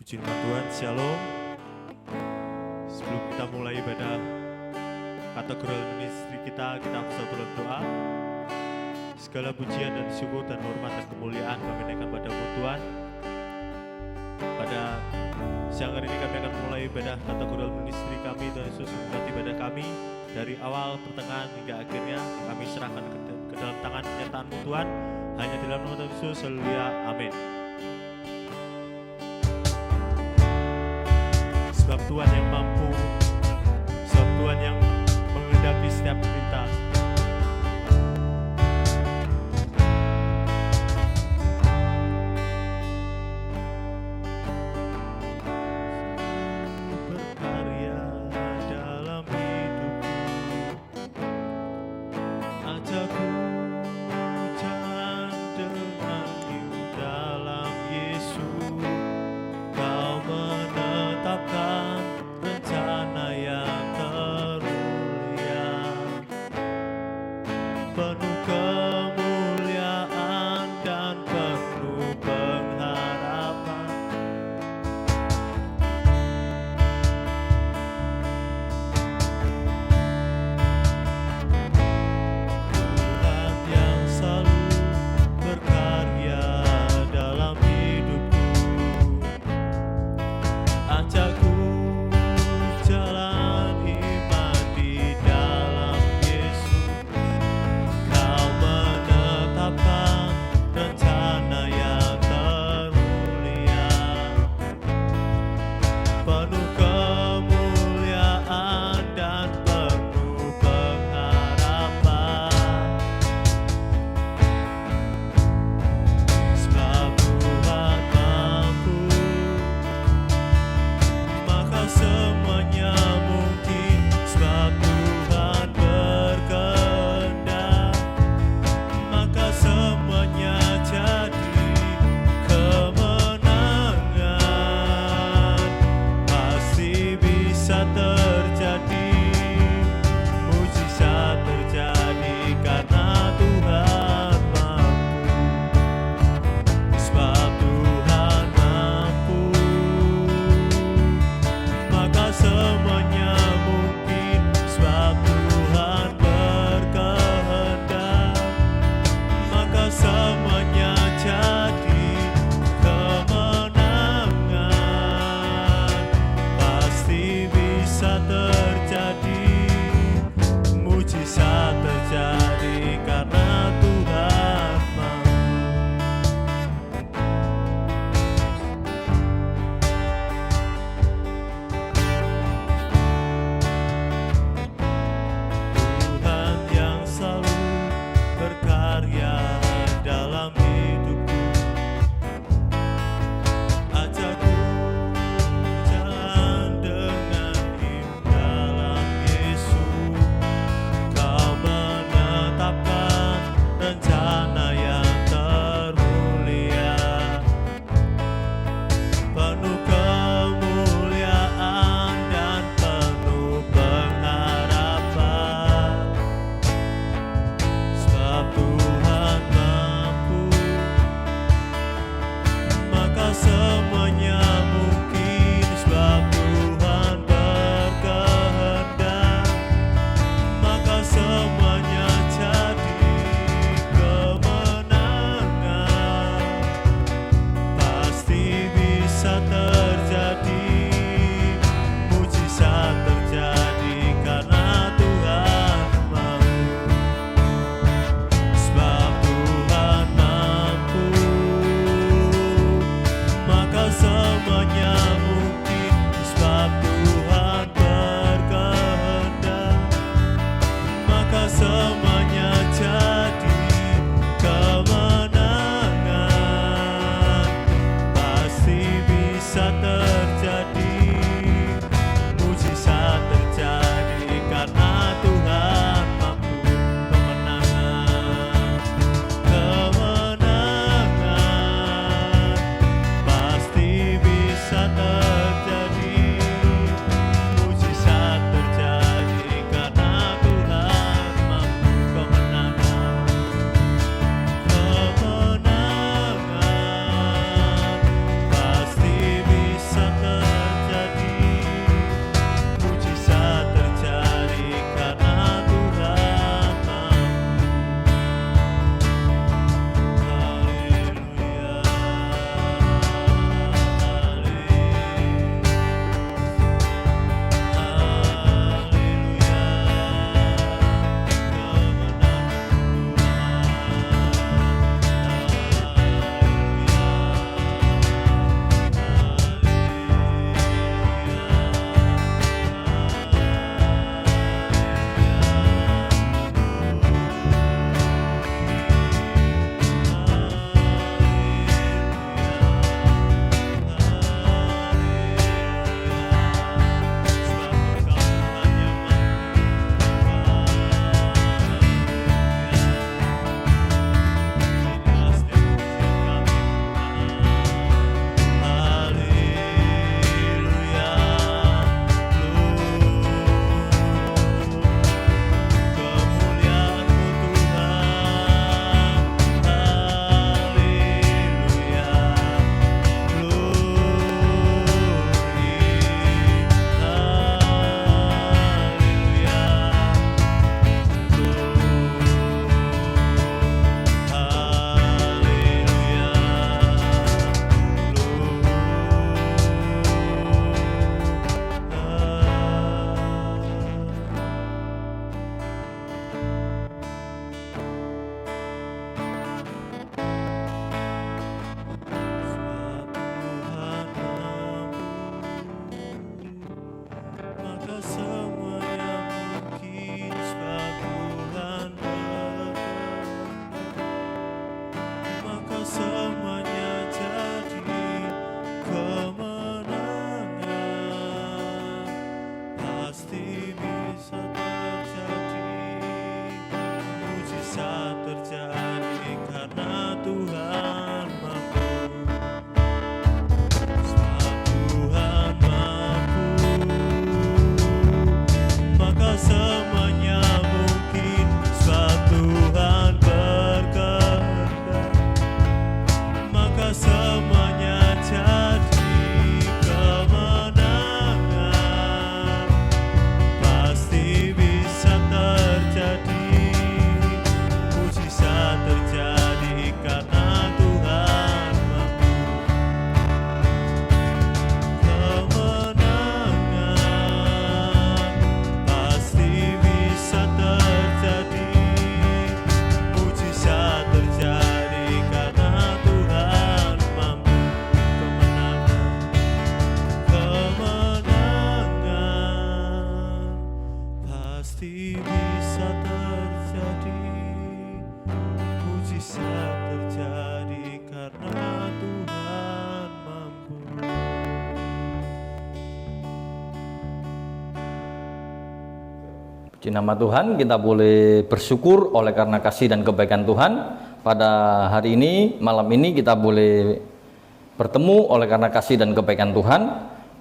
Puji nama Tuhan, Shalom. Sebelum kita mulai ibadah kategori ministry kita bersatu dalam doa. Segala pujian dan syukur dan hormat dan kemuliaan kami naikkan padamu Tuhan. Pada siang hari ini kami akan mulai ibadah kategori ministry kami. Tuhan Yesus memberkati ibadah kami dari awal, pertengahan hingga akhirnya. Kami serahkan ke dalam tangan penyertaan-Mu Tuhan. Hanya di dalam nama Tuhan Yesus, haleluya, amin. Sebab Tuhan yang mampu, sebab Tuhan yang menghadapi setiap kita. Berkarya dalam hidupku, ajakku jalan denganmu dalam Yesus. Kau menetapkan semuanya mungkin sebab Tuhan berkehendak, maka semuanya jadi kemenangan. Pasti bisa terjadi, mujizat terjadi karena Tuhan mampu. Sebab Tuhan mampu, maka semuanya mungkin sebab Tuhan berkehendak, maka semuanya jadi kemenangan. Pasti bisa terjadi, mujizat terjadi karena Tuhan mampu. Kemenangan pasti bisa terjadi, mujizat terjadi karena Tuhan mampu. Kemenangan pasti bisa terjadi, mujizat terjadi karena Tuhan mampu. Puji nama Tuhan, kita boleh bersyukur oleh karena kasih dan kebaikan Tuhan. Pada hari ini, malam ini kita boleh bertemu oleh karena kasih dan kebaikan Tuhan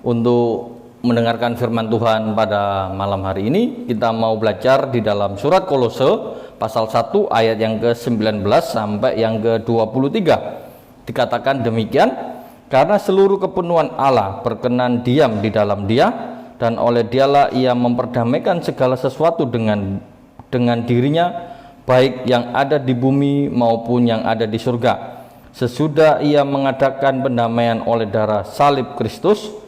untuk mendengarkan firman Tuhan pada malam hari ini. Kita mau belajar di dalam surat Kolose pasal 1 ayat yang ke-19 sampai yang ke-23. Dikatakan demikian, karena seluruh kepenuhan Allah berkenan diam di dalam Dia, dan oleh Dialah Ia memperdamaikan segala sesuatu dengan dirinya, baik yang ada di bumi maupun yang ada di surga. Sesudah Ia mengadakan pendamaian oleh darah salib Kristus,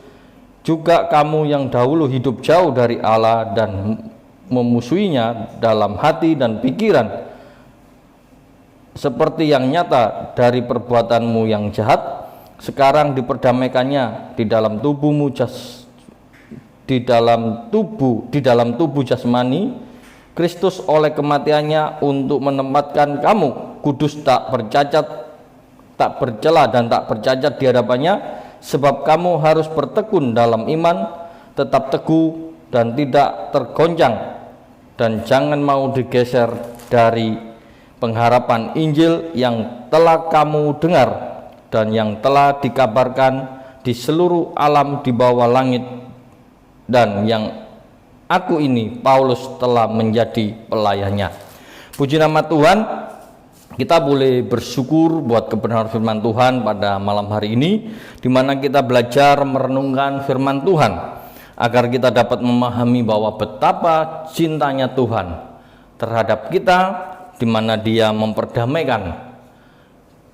juga kamu yang dahulu hidup jauh dari Allah dan memusuhinya dalam hati dan pikiran, seperti yang nyata dari perbuatanmu yang jahat, sekarang diperdamaikannya di dalam tubuh jasmani Kristus oleh kematiannya, untuk menempatkan kamu kudus, tak bercacat, tak bercela dan tak bercacat di hadapannya. Sebab kamu harus bertekun dalam iman, tetap teguh dan tidak tergoncang, dan jangan mau digeser dari pengharapan Injil yang telah kamu dengar dan yang telah dikabarkan di seluruh alam di bawah langit, dan yang aku ini Paulus telah menjadi pelayannya. Puji nama Tuhan, kita boleh bersyukur buat kebenaran firman Tuhan pada malam hari ini, di mana kita belajar merenungkan firman Tuhan agar kita dapat memahami bahwa betapa cintanya Tuhan terhadap kita, di mana Dia memperdamaikan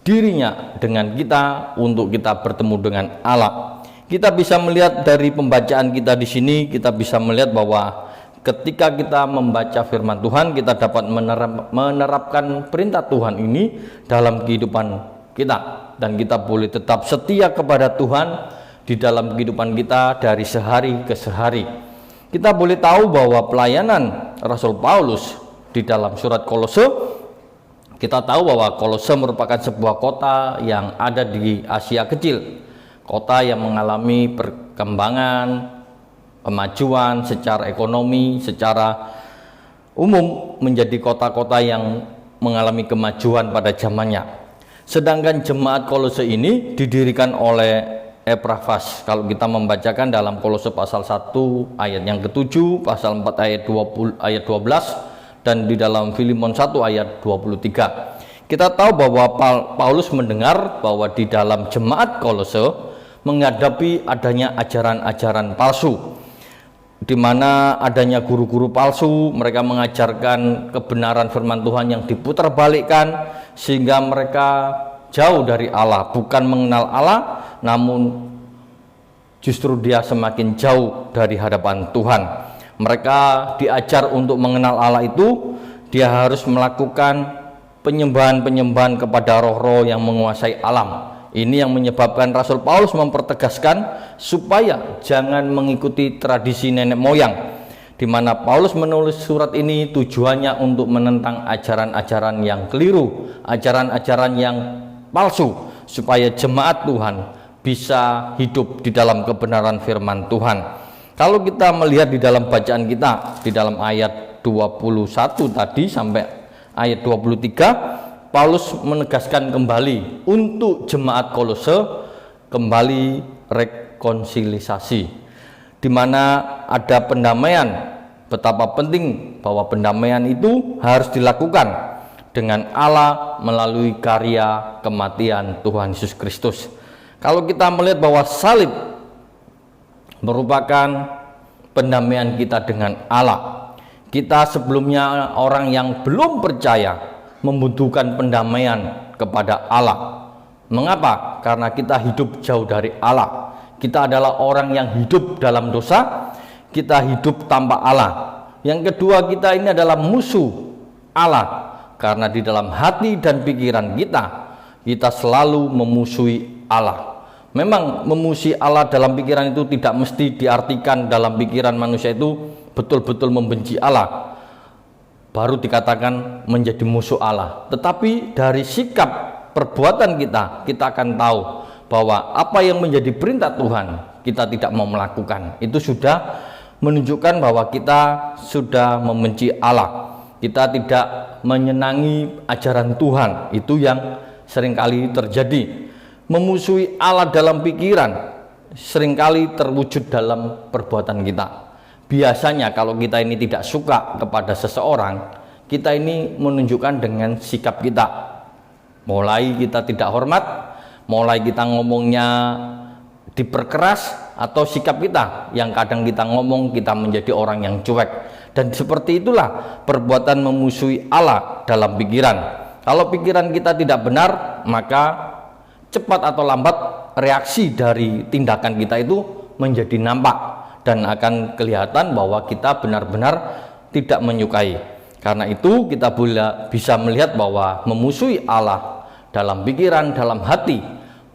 dirinya dengan kita untuk kita bertemu dengan Allah. Kita bisa melihat dari pembacaan kita di sini, kita bisa melihat bahwa ketika kita membaca firman Tuhan, kita dapat menerapkan perintah Tuhan ini dalam kehidupan kita, dan kita boleh tetap setia kepada Tuhan di dalam kehidupan kita dari sehari ke sehari. Kita boleh tahu bahwa pelayanan Rasul Paulus di dalam surat Kolose, kita tahu bahwa Kolose merupakan sebuah kota yang ada di Asia Kecil, kota yang mengalami perkembangan, kemajuan secara ekonomi, secara umum menjadi kota-kota yang mengalami kemajuan pada zamannya. Sedangkan jemaat Kolose ini didirikan oleh Epaphras. Kalau kita membacakan dalam Kolose pasal 1 ayat yang ke-7, pasal 4 ayat 12, dan di dalam Filemon 1 ayat 23. Kita tahu bahwa Paulus mendengar bahwa di dalam jemaat Kolose menghadapi adanya ajaran-ajaran palsu, di mana adanya guru-guru palsu. Mereka mengajarkan kebenaran firman Tuhan yang diputarbalikkan, sehingga mereka jauh dari Allah, bukan mengenal Allah, namun justru dia semakin jauh dari hadapan Tuhan. Mereka diajar untuk mengenal Allah itu, dia harus melakukan penyembahan-penyembahan kepada roh-roh yang menguasai alam, Ini yang menyebabkan Rasul Paulus mempertegaskan supaya jangan mengikuti tradisi nenek moyang, di mana Paulus menulis surat ini tujuannya untuk menentang ajaran-ajaran yang keliru, ajaran-ajaran yang palsu, supaya jemaat Tuhan bisa hidup di dalam kebenaran firman Tuhan. Kalau kita melihat di dalam bacaan kita, di dalam ayat 21 tadi sampai ayat 23, Paulus menegaskan kembali untuk jemaat Kolose kembali rekonsiliasi, di mana ada pendamaian. Betapa penting bahwa pendamaian itu harus dilakukan dengan Allah melalui karya kematian Tuhan Yesus Kristus. Kalau kita melihat bahwa salib merupakan pendamaian kita dengan Allah, kita sebelumnya orang yang belum percaya membutuhkan pendamaian kepada Allah. Mengapa? Karena kita hidup jauh dari Allah. Kita adalah orang yang hidup dalam dosa, kita hidup tanpa Allah. Yang kedua, kita ini adalah musuh Allah, karena di dalam hati dan pikiran kita selalu memusuhi Allah. Memang memusuhi Allah dalam pikiran itu tidak mesti diartikan dalam pikiran manusia itu betul-betul membenci Allah, baru dikatakan menjadi musuh Allah. Tetapi dari sikap perbuatan kita akan tahu bahwa apa yang menjadi perintah Tuhan kita tidak mau melakukan. Itu sudah menunjukkan bahwa kita sudah membenci Allah. Kita tidak menyenangi ajaran Tuhan. Itu yang seringkali terjadi. Memusuhi Allah dalam pikiran seringkali terwujud dalam perbuatan kita. Biasanya kalau kita ini tidak suka kepada seseorang, kita ini menunjukkan dengan sikap kita. Mulai kita tidak hormat, mulai kita ngomongnya diperkeras, atau sikap kita yang kadang kita ngomong kita menjadi orang yang cuek. Dan seperti itulah perbuatan memusuhi Allah dalam pikiran. Kalau pikiran kita tidak benar, maka cepat atau lambat reaksi dari tindakan kita itu menjadi nampak, dan akan kelihatan bahwa kita benar-benar tidak menyukai. Karena itu kita bisa melihat bahwa memusuhi Allah dalam pikiran, dalam hati,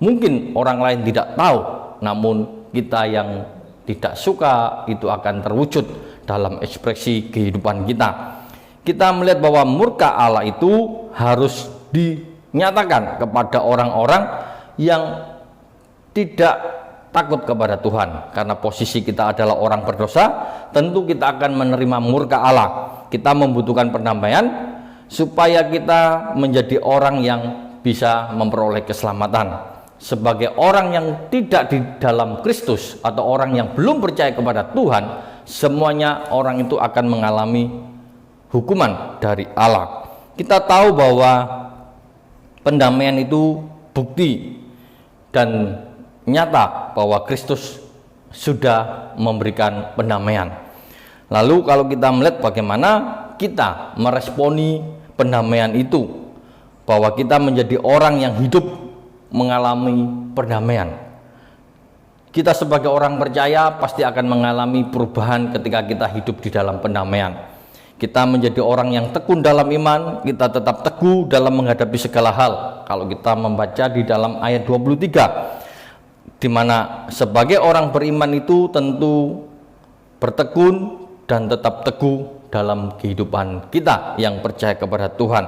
mungkin orang lain tidak tahu, namun kita yang tidak suka itu akan terwujud dalam ekspresi kehidupan kita. Kita melihat bahwa murka Allah itu harus dinyatakan kepada orang-orang yang tidak takut kepada Tuhan. Karena posisi kita adalah orang berdosa, tentu kita akan menerima murka Allah. Kita membutuhkan pendamaian supaya kita menjadi orang yang bisa memperoleh keselamatan. Sebagai orang yang tidak di dalam Kristus atau orang yang belum percaya kepada Tuhan, semuanya orang itu akan mengalami hukuman dari Allah. Kita tahu bahwa pendamaian itu bukti dan nyata bahwa Kristus sudah memberikan pendamaian. Lalu kalau kita melihat bagaimana kita meresponi pendamaian itu, bahwa kita menjadi orang yang hidup mengalami perdamaian. Kita sebagai orang percaya pasti akan mengalami perubahan ketika kita hidup di dalam pendamaian. Kita menjadi orang yang tekun dalam iman, kita tetap teguh dalam menghadapi segala hal. Kalau kita membaca di dalam ayat 23, di mana sebagai orang beriman itu tentu bertekun dan tetap teguh dalam kehidupan kita yang percaya kepada Tuhan.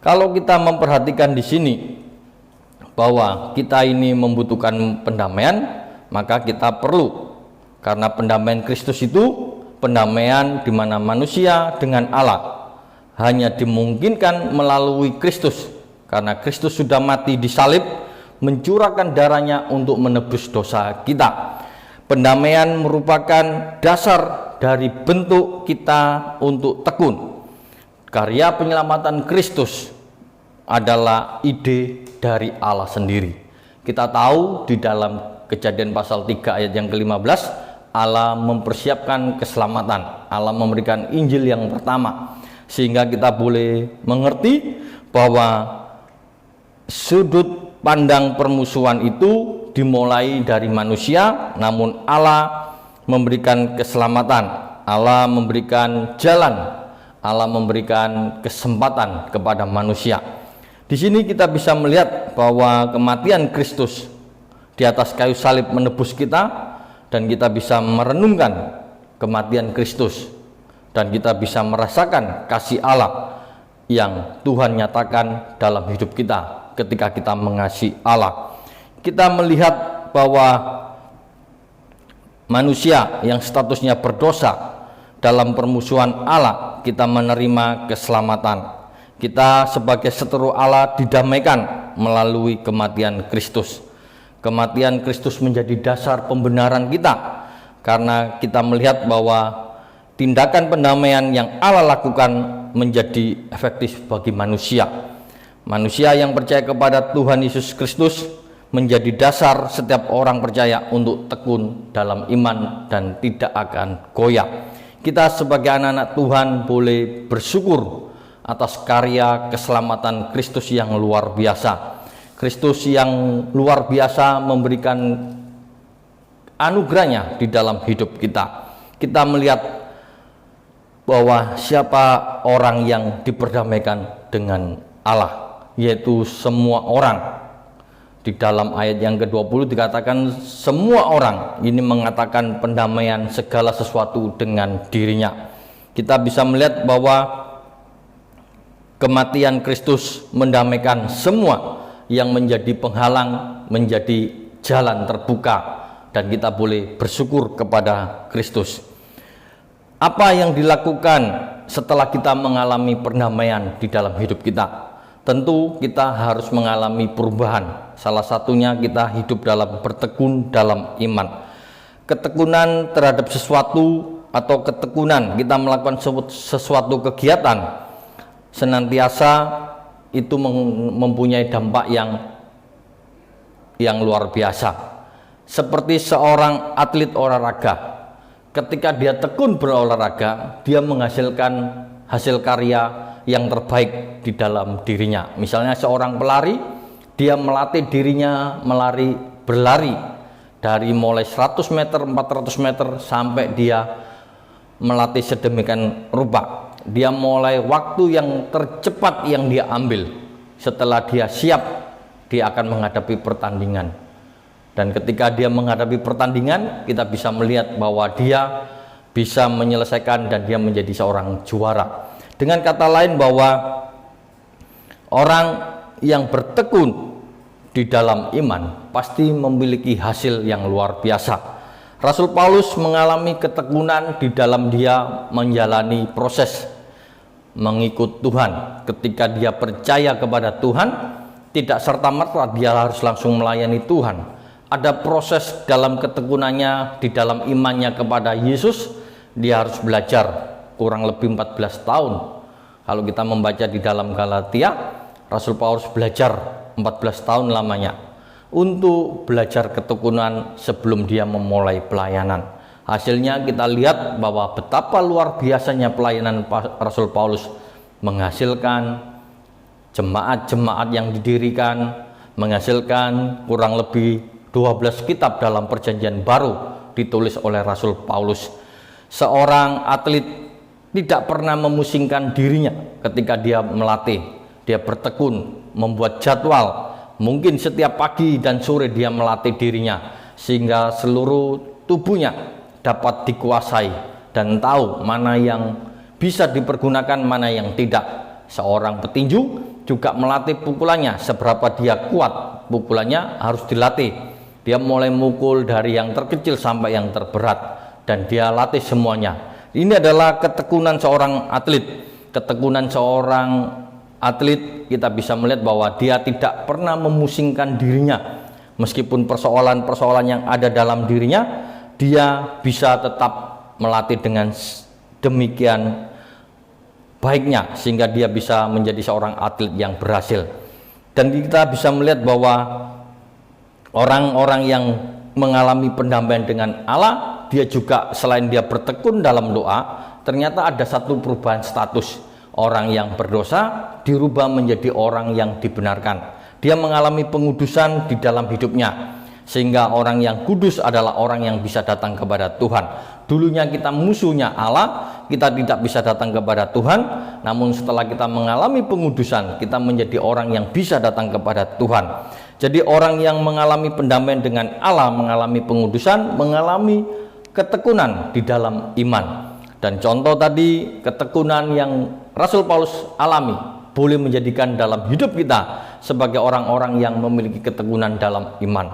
Kalau kita memperhatikan di sini bahwa kita ini membutuhkan pendamaian, maka kita perlu, karena pendamaian Kristus itu pendamaian di mana manusia dengan Allah hanya dimungkinkan melalui Kristus, karena Kristus sudah mati di salib, mencurahkan darahnya untuk menebus dosa kita. Pendamaian merupakan dasar dari bentuk kita untuk tekun. Karya penyelamatan Kristus adalah ide dari Allah sendiri. Kita tahu di dalam Kejadian pasal 3 ayat yang ke-15, Allah mempersiapkan keselamatan. Allah memberikan Injil yang pertama, sehingga kita boleh mengerti bahwa sudut pandang permusuhan itu dimulai dari manusia, namun Allah memberikan keselamatan, Allah memberikan jalan, Allah memberikan kesempatan kepada manusia. Di sini kita bisa melihat bahwa kematian Kristus di atas kayu salib menebus kita, dan kita bisa merenungkan kematian Kristus, dan kita bisa merasakan kasih Allah yang Tuhan nyatakan dalam hidup kita ketika kita mengasihi Allah. Kita melihat bahwa manusia yang statusnya berdosa dalam permusuhan Allah, kita menerima keselamatan. Kita sebagai seteru Allah didamaikan melalui kematian Kristus. Kematian Kristus menjadi dasar pembenaran kita, karena kita melihat bahwa tindakan pendamaian yang Allah lakukan menjadi efektif bagi manusia. Manusia yang percaya kepada Tuhan Yesus Kristus menjadi dasar setiap orang percaya untuk tekun dalam iman dan tidak akan goyah. Kita sebagai anak-anak Tuhan boleh bersyukur atas karya keselamatan Kristus yang luar biasa. Kristus yang luar biasa memberikan anugerahnya di dalam hidup kita. Kita melihat bahwa siapa orang yang diperdamaikan dengan Allah, yaitu semua orang. Di dalam ayat yang ke-20 dikatakan semua orang ini mengatakan pendamaian segala sesuatu dengan dirinya. Kita bisa melihat bahwa kematian Kristus mendamaikan semua yang menjadi penghalang, menjadi jalan terbuka, dan kita boleh bersyukur kepada Kristus. Apa yang dilakukan setelah kita mengalami perdamaian di dalam hidup kita? Tentu kita harus mengalami perubahan. Salah satunya kita hidup dalam bertekun dalam iman. Ketekunan terhadap sesuatu atau ketekunan kita melakukan sesuatu kegiatan senantiasa itu mempunyai dampak yang luar biasa. Seperti seorang atlet olahraga, ketika dia tekun berolahraga, dia menghasilkan hasil karya yang terbaik di dalam dirinya. Misalnya seorang pelari, dia melatih dirinya berlari dari mulai 100 meter, 400 meter sampai dia melatih sedemikian rupa. Dia mulai waktu yang tercepat yang dia ambil. Setelah dia siap, dia akan menghadapi pertandingan. Dan ketika dia menghadapi pertandingan, kita bisa melihat bahwa dia bisa menyelesaikan dan dia menjadi seorang juara. Dengan kata lain bahwa orang yang bertekun di dalam iman pasti memiliki hasil yang luar biasa. Rasul Paulus mengalami ketekunan di dalam dia menjalani proses mengikut Tuhan. Ketika dia percaya kepada Tuhan, tidak serta-merta dia harus langsung melayani Tuhan. Ada proses dalam ketekunannya, di dalam imannya kepada Yesus. Dia harus belajar kurang lebih 14 tahun. Kalau kita membaca di dalam Galatia, Rasul Paulus belajar 14 tahun lamanya untuk belajar ketekunan sebelum dia memulai pelayanan. Hasilnya kita lihat bahwa betapa luar biasanya pelayanan Rasul Paulus menghasilkan jemaat-jemaat yang didirikan, menghasilkan kurang lebih 12 kitab dalam Perjanjian Baru ditulis oleh Rasul Paulus. Seorang atlet tidak pernah memusingkan dirinya ketika dia melatih. Dia bertekun, membuat jadwal. Mungkin setiap pagi dan sore dia melatih dirinya sehingga seluruh tubuhnya dapat dikuasai dan tahu mana yang bisa dipergunakan, mana yang tidak. Seorang petinju juga melatih pukulannya, seberapa dia kuat pukulannya harus dilatih. Dia mulai mukul dari yang terkecil sampai yang terberat dan dia latih semuanya. Ini adalah ketekunan seorang atlet. Ketekunan seorang atlet kita bisa melihat bahwa dia tidak pernah memusingkan dirinya. Meskipun persoalan-persoalan yang ada dalam dirinya, dia bisa tetap melatih dengan demikian baiknya sehingga dia bisa menjadi seorang atlet yang berhasil. Dan kita bisa melihat bahwa orang-orang yang mengalami pendamaian dengan Allah, dia juga selain dia bertekun dalam doa, ternyata ada satu perubahan status. Orang yang berdosa dirubah menjadi orang yang dibenarkan. Dia mengalami pengudusan di dalam hidupnya. sehingga orang yang kudus adalah orang yang bisa datang kepada Tuhan. Dulunya kita musuhnya Allah, kita tidak bisa datang kepada Tuhan, namun setelah kita mengalami pengudusan, kita menjadi orang yang bisa datang kepada Tuhan. Jadi orang yang mengalami pendamaian dengan Allah, mengalami pengudusan, mengalami ketekunan di dalam iman. Dan contoh tadi, ketekunan yang Rasul Paulus alami boleh menjadikan dalam hidup kita sebagai orang-orang yang memiliki ketekunan dalam iman.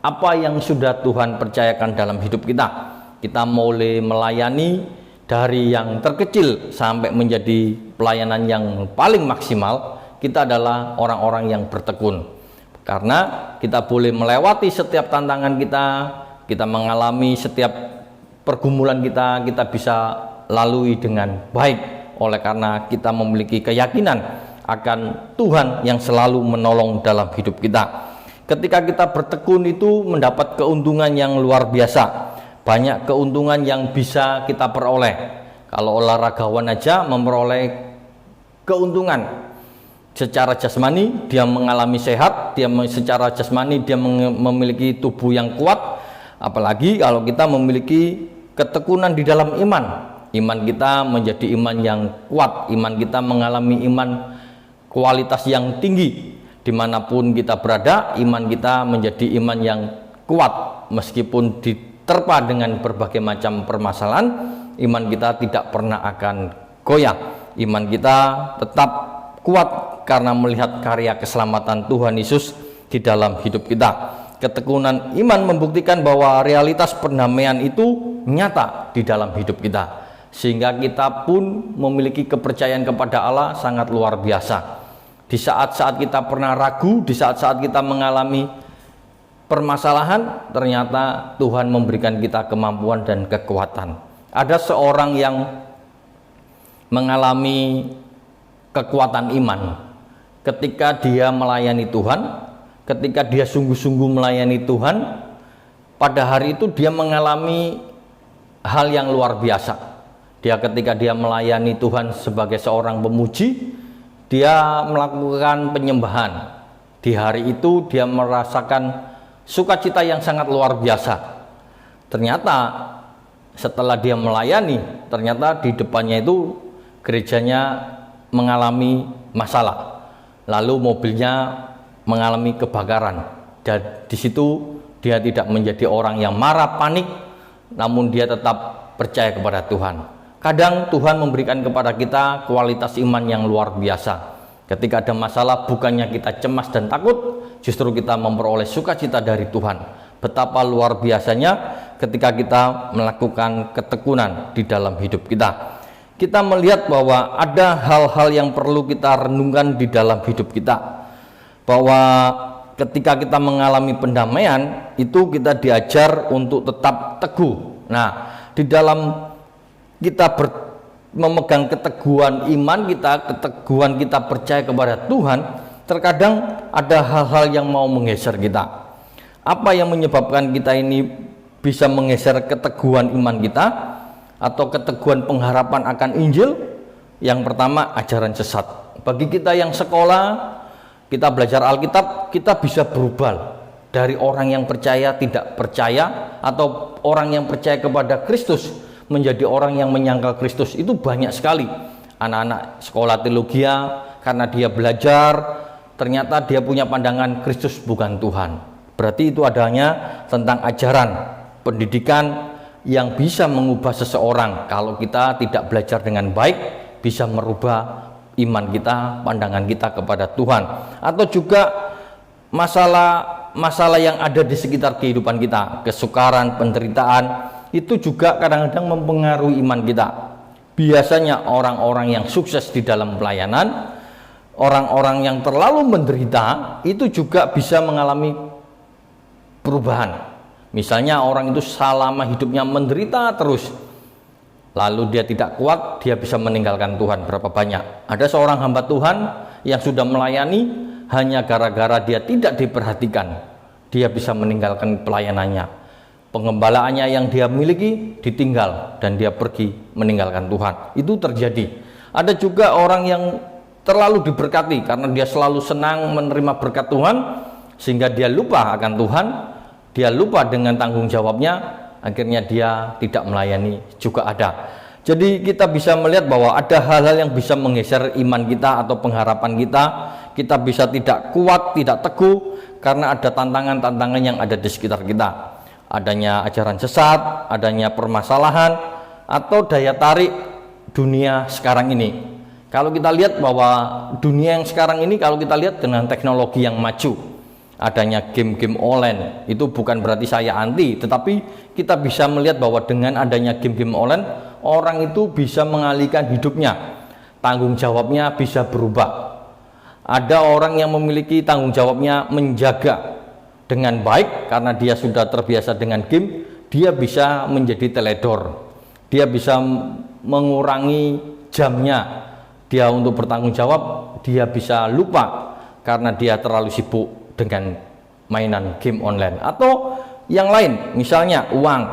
Apa yang sudah Tuhan percayakan dalam hidup kita? Kita mulai melayani dari yang terkecil sampai menjadi pelayanan yang paling maksimal. Kita adalah orang-orang yang bertekun, karena kita boleh melewati setiap tantangan kita mengalami setiap pergumulan kita bisa lalui dengan baik, oleh karena kita memiliki keyakinan akan Tuhan yang selalu menolong dalam hidup kita. Ketika kita bertekun itu mendapat keuntungan yang luar biasa, banyak keuntungan yang bisa kita peroleh. Kalau olahragawan aja memperoleh keuntungan secara jasmani, dia mengalami sehat, secara jasmani dia memiliki tubuh yang kuat. Apalagi kalau kita memiliki ketekunan di dalam iman, iman kita menjadi iman yang kuat, iman kita mengalami iman kualitas yang tinggi. Dimanapun kita berada, iman kita menjadi iman yang kuat. Meskipun diterpa dengan berbagai macam permasalahan, iman kita tidak pernah akan goyah. Iman kita tetap kuat karena melihat karya keselamatan Tuhan Yesus di dalam hidup kita. Ketekunan iman membuktikan bahwa realitas perdamaian itu nyata di dalam hidup kita, sehingga kita pun memiliki kepercayaan kepada Allah sangat luar biasa. Di saat-saat kita pernah ragu, di saat-saat kita mengalami permasalahan, ternyata Tuhan memberikan kita kemampuan dan kekuatan. Ada seorang yang mengalami kekuatan iman ketika dia melayani Tuhan, ketika dia sungguh-sungguh melayani Tuhan. Pada hari itu dia mengalami hal yang luar biasa. Ketika dia melayani Tuhan sebagai seorang pemuji, dia melakukan penyembahan. Di hari itu dia merasakan sukacita yang sangat luar biasa. Ternyata setelah dia melayani, ternyata di depannya itu gerejanya mengalami masalah, lalu mobilnya mengalami kebakaran. Dan di situ dia tidak menjadi orang yang marah, panik, namun dia tetap percaya kepada Tuhan. Kadang Tuhan memberikan kepada kita kualitas iman yang luar biasa. Ketika ada masalah, bukannya kita cemas dan takut, justru kita memperoleh sukacita dari Tuhan. Betapa luar biasanya ketika kita melakukan ketekunan di dalam hidup kita. Kita melihat bahwa ada hal-hal yang perlu kita renungkan di dalam hidup kita. Bahwa ketika kita mengalami pendamaian, itu kita diajar untuk tetap teguh. Nah, di dalam kita memegang keteguhan iman kita, keteguhan kita percaya kepada Tuhan, terkadang ada hal-hal yang mau menggeser kita. Apa yang menyebabkan kita ini bisa menggeser keteguhan iman kita atau keteguhan pengharapan akan Injil? Yang pertama, ajaran sesat. Bagi kita yang sekolah, kita belajar Alkitab, kita bisa berubah dari orang yang percaya tidak percaya, atau orang yang percaya kepada Kristus menjadi orang yang menyangkal Kristus. Itu banyak sekali anak-anak sekolah teologi, karena dia belajar, ternyata dia punya pandangan Kristus bukan Tuhan. Berarti itu adanya tentang ajaran pendidikan yang bisa mengubah seseorang. Kalau kita tidak belajar dengan baik, bisa merubah iman kita, pandangan kita kepada Tuhan. Atau juga masalah yang ada di sekitar kehidupan kita, kesukaran, penderitaan, itu juga kadang-kadang mempengaruhi iman kita. Biasanya orang-orang yang sukses di dalam pelayanan, orang-orang yang terlalu menderita, itu juga bisa mengalami perubahan. Misalnya orang itu selama hidupnya menderita terus, lalu dia tidak kuat, dia bisa meninggalkan Tuhan. Berapa banyak ada seorang hamba Tuhan yang sudah melayani, hanya gara-gara dia tidak diperhatikan, dia bisa meninggalkan pelayanannya. Pengembalaannya yang dia miliki ditinggal dan dia pergi meninggalkan Tuhan. Itu terjadi. Ada juga orang yang terlalu diberkati karena dia selalu senang menerima berkat Tuhan, sehingga dia lupa akan Tuhan. dia lupa dengan tanggung jawabnya, akhirnya dia tidak melayani juga ada. Jadi kita bisa melihat bahwa ada hal-hal yang bisa menggeser iman kita atau pengharapan kita. Kita bisa tidak kuat, tidak teguh karena ada tantangan-tantangan yang ada di sekitar kita. Adanya ajaran sesat, adanya permasalahan, atau daya tarik dunia sekarang ini. Kalau kita lihat bahwa dunia yang sekarang ini, kalau kita lihat dengan teknologi yang maju, adanya game-game online, itu bukan berarti saya anti, tetapi kita bisa melihat bahwa dengan adanya game-game online, orang itu bisa mengalihkan hidupnya, tanggung jawabnya bisa berubah. Ada orang yang memiliki tanggung jawabnya menjaga dengan baik karena dia sudah terbiasa dengan game, dia bisa menjadi teledor, dia bisa mengurangi jamnya, dia untuk bertanggung jawab, dia bisa lupa karena dia terlalu sibuk dengan mainan game online. Atau yang lain, misalnya uang,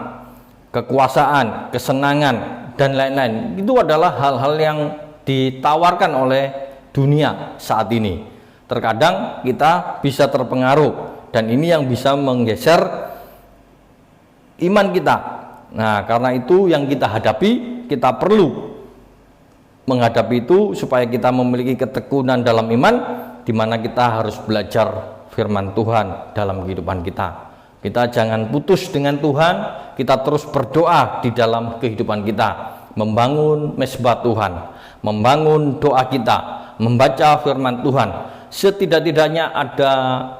kekuasaan, kesenangan, dan lain-lain. Itu adalah hal-hal yang ditawarkan oleh dunia saat ini. Terkadang kita bisa terpengaruh, dan ini yang bisa menggeser iman kita. Nah, karena itu yang kita hadapi, kita perlu menghadapi itu supaya kita memiliki ketekunan dalam iman, di mana kita harus belajar firman Tuhan dalam kehidupan kita. Kita jangan putus dengan Tuhan, kita terus berdoa di dalam kehidupan kita, membangun mezbah Tuhan, membangun doa kita, membaca firman Tuhan. Setidak-tidaknya ada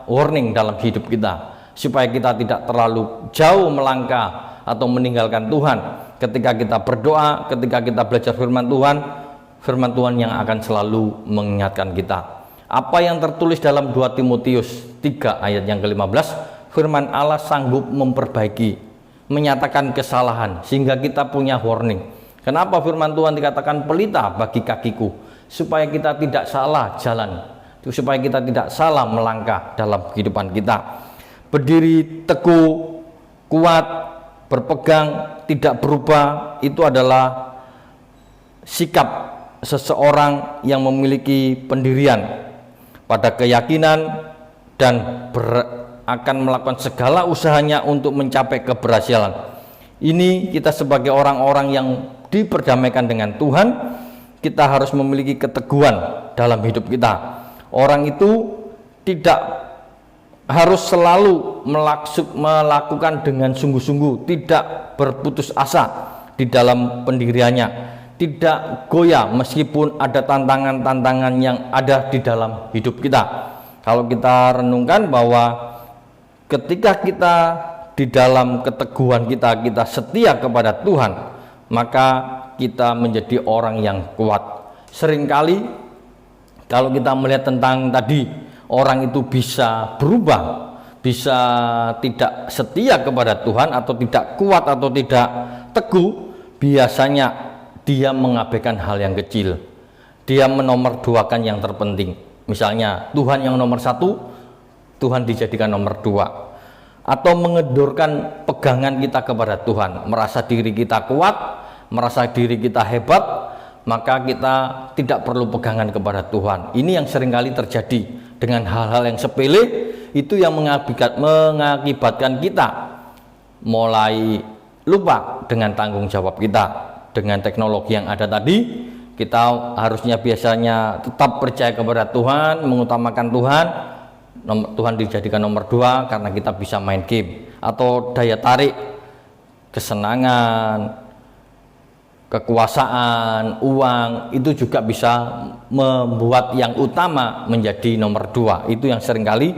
warning dalam hidup kita, supaya kita tidak terlalu jauh melangkah atau meninggalkan Tuhan. Ketika kita berdoa, ketika kita belajar firman Tuhan yang akan selalu mengingatkan kita. Apa yang tertulis dalam 2 Timotius 3 ayat yang ke-15, firman Allah sanggup memperbaiki, menyatakan kesalahan, sehingga kita punya warning. Kenapa firman Tuhan dikatakan pelita bagi kakiku? Supaya kita tidak salah jalan, supaya kita tidak salah melangkah dalam kehidupan kita. Berdiri teguh, kuat, berpegang, tidak berubah, itu adalah sikap seseorang yang memiliki pendirian pada keyakinan dan akan melakukan segala usahanya untuk mencapai keberhasilan. Ini kita sebagai orang-orang yang diperdamaikan dengan Tuhan, kita harus memiliki keteguhan dalam hidup kita. Orang itu tidak harus selalu melakukan dengan sungguh-sungguh, tidak berputus asa di dalam pendiriannya, tidak goyah meskipun ada tantangan-tantangan yang ada di dalam hidup kita. Kalau kita renungkan bahwa ketika kita di dalam keteguhan kita setia kepada Tuhan, maka kita menjadi orang yang kuat. Seringkali kalau kita melihat tentang tadi, orang itu bisa berubah, bisa tidak setia kepada Tuhan, atau tidak kuat, atau tidak teguh, biasanya dia mengabaikan hal yang kecil, dia menomorduakan yang terpenting. Misalnya Tuhan yang nomor 1, Tuhan dijadikan nomor 2, atau mengendurkan pegangan kita kepada Tuhan, merasa diri kita kuat, merasa diri kita hebat, maka kita tidak perlu pegangan kepada Tuhan. Ini yang seringkali terjadi dengan hal-hal yang sepele, itu yang mengakibatkan kita mulai lupa dengan tanggung jawab kita. Dengan teknologi yang ada tadi, kita harusnya biasanya tetap percaya kepada Tuhan, mengutamakan Tuhan. Tuhan dijadikan nomor 2 karena kita bisa main game, atau daya tarik, kesenangan, kekuasaan, uang, itu juga bisa membuat yang utama menjadi nomor 2. Itu yang seringkali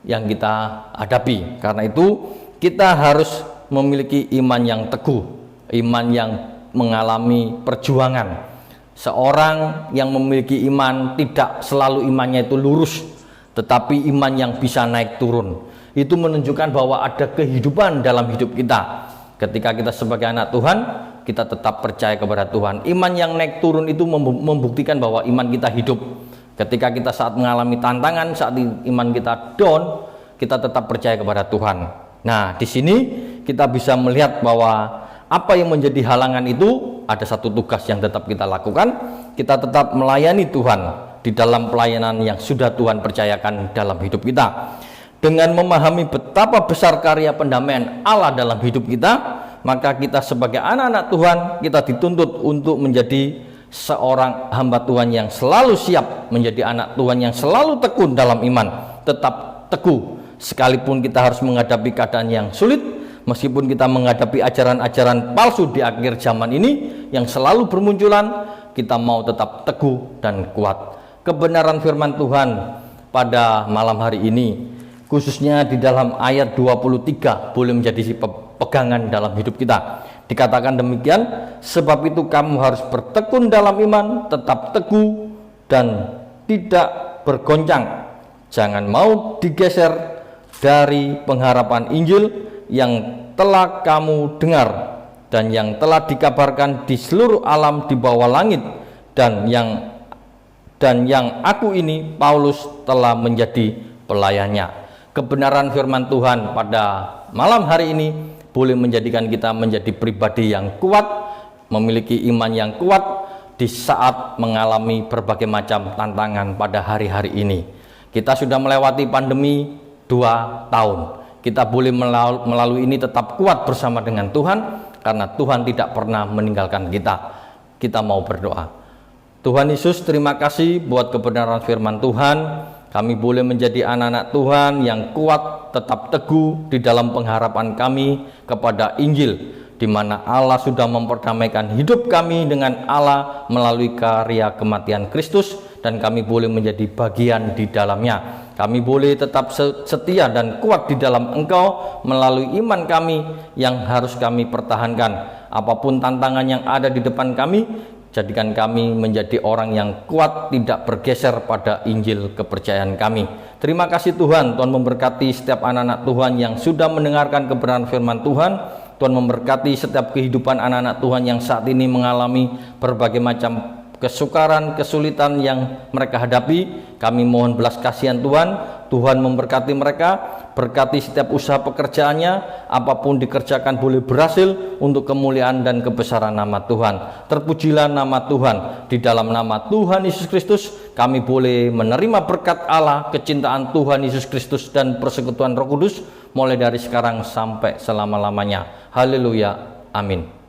yang kita hadapi. Karena itu kita harus memiliki iman yang teguh, iman yang mengalami perjuangan. Seorang yang memiliki iman tidak selalu imannya itu lurus, tetapi iman yang bisa naik turun. Itu menunjukkan bahwa ada kehidupan dalam hidup kita. Ketika kita sebagai anak Tuhan, kita tetap percaya kepada Tuhan. Iman yang naik turun itu membuktikan bahwa iman kita hidup. Ketika kita saat mengalami tantangan, saat iman kita down, kita tetap percaya kepada Tuhan. Nah, di sini kita bisa melihat bahwa apa yang menjadi halangan itu, ada satu tugas yang tetap kita lakukan. Kita tetap melayani Tuhan di dalam pelayanan yang sudah Tuhan percayakan dalam hidup kita. dengan memahami betapa besar karya pendamaian Allah dalam hidup kita, maka kita sebagai anak-anak Tuhan, kita dituntut untuk menjadi seorang hamba Tuhan yang selalu siap, menjadi anak Tuhan yang selalu tekun dalam iman, tetap teguh sekalipun kita harus menghadapi keadaan yang sulit, meskipun kita menghadapi ajaran-ajaran palsu di akhir zaman ini yang selalu bermunculan, kita mau tetap teguh dan kuat. Kebenaran firman Tuhan pada malam hari ini, khususnya di dalam ayat 23, boleh menjadi pegangan dalam hidup kita. Dikatakan demikian, sebab itu kamu harus bertekun dalam iman, tetap teguh dan tidak bergoncang. Jangan mau digeser dari pengharapan Injil yang telah kamu dengar dan yang telah dikabarkan di seluruh alam di bawah langit, dan yang aku ini, Paulus, telah menjadi pelayannya. Kebenaran firman Tuhan pada malam hari ini boleh menjadikan kita menjadi pribadi yang kuat, memiliki iman yang kuat di saat mengalami berbagai macam tantangan pada hari-hari ini. Kita sudah melewati pandemi 2 tahun. Kita boleh melalui ini tetap kuat bersama dengan Tuhan, karena Tuhan tidak pernah meninggalkan kita. Kita mau berdoa. Tuhan Yesus, terima kasih buat kebenaran firman Tuhan. Kami boleh menjadi anak-anak Tuhan yang kuat, tetap teguh di dalam pengharapan kami kepada Injil, di mana Allah sudah memperdamaikan hidup kami dengan Allah melalui karya kematian Kristus, dan kami boleh menjadi bagian di dalamnya. Kami boleh tetap setia dan kuat di dalam Engkau melalui iman kami yang harus kami pertahankan. Apapun tantangan yang ada di depan kami, jadikan kami menjadi orang yang kuat, tidak bergeser pada Injil kepercayaan kami. Terima kasih Tuhan. Tuhan memberkati setiap anak-anak Tuhan yang sudah mendengarkan kebenaran firman Tuhan. Tuhan memberkati setiap kehidupan anak-anak Tuhan yang saat ini mengalami berbagai macam kesukaran, kesulitan yang mereka hadapi. Kami mohon belas kasihan Tuhan. Tuhan memberkati mereka, berkati setiap usaha pekerjaannya, apapun dikerjakan boleh berhasil untuk kemuliaan dan kebesaran nama Tuhan. Terpujilah nama Tuhan. Di dalam nama Tuhan Yesus Kristus kami boleh menerima berkat Allah, kecintaan Tuhan Yesus Kristus dan persekutuan Roh Kudus mulai dari sekarang sampai selama-lamanya. Haleluya, amin.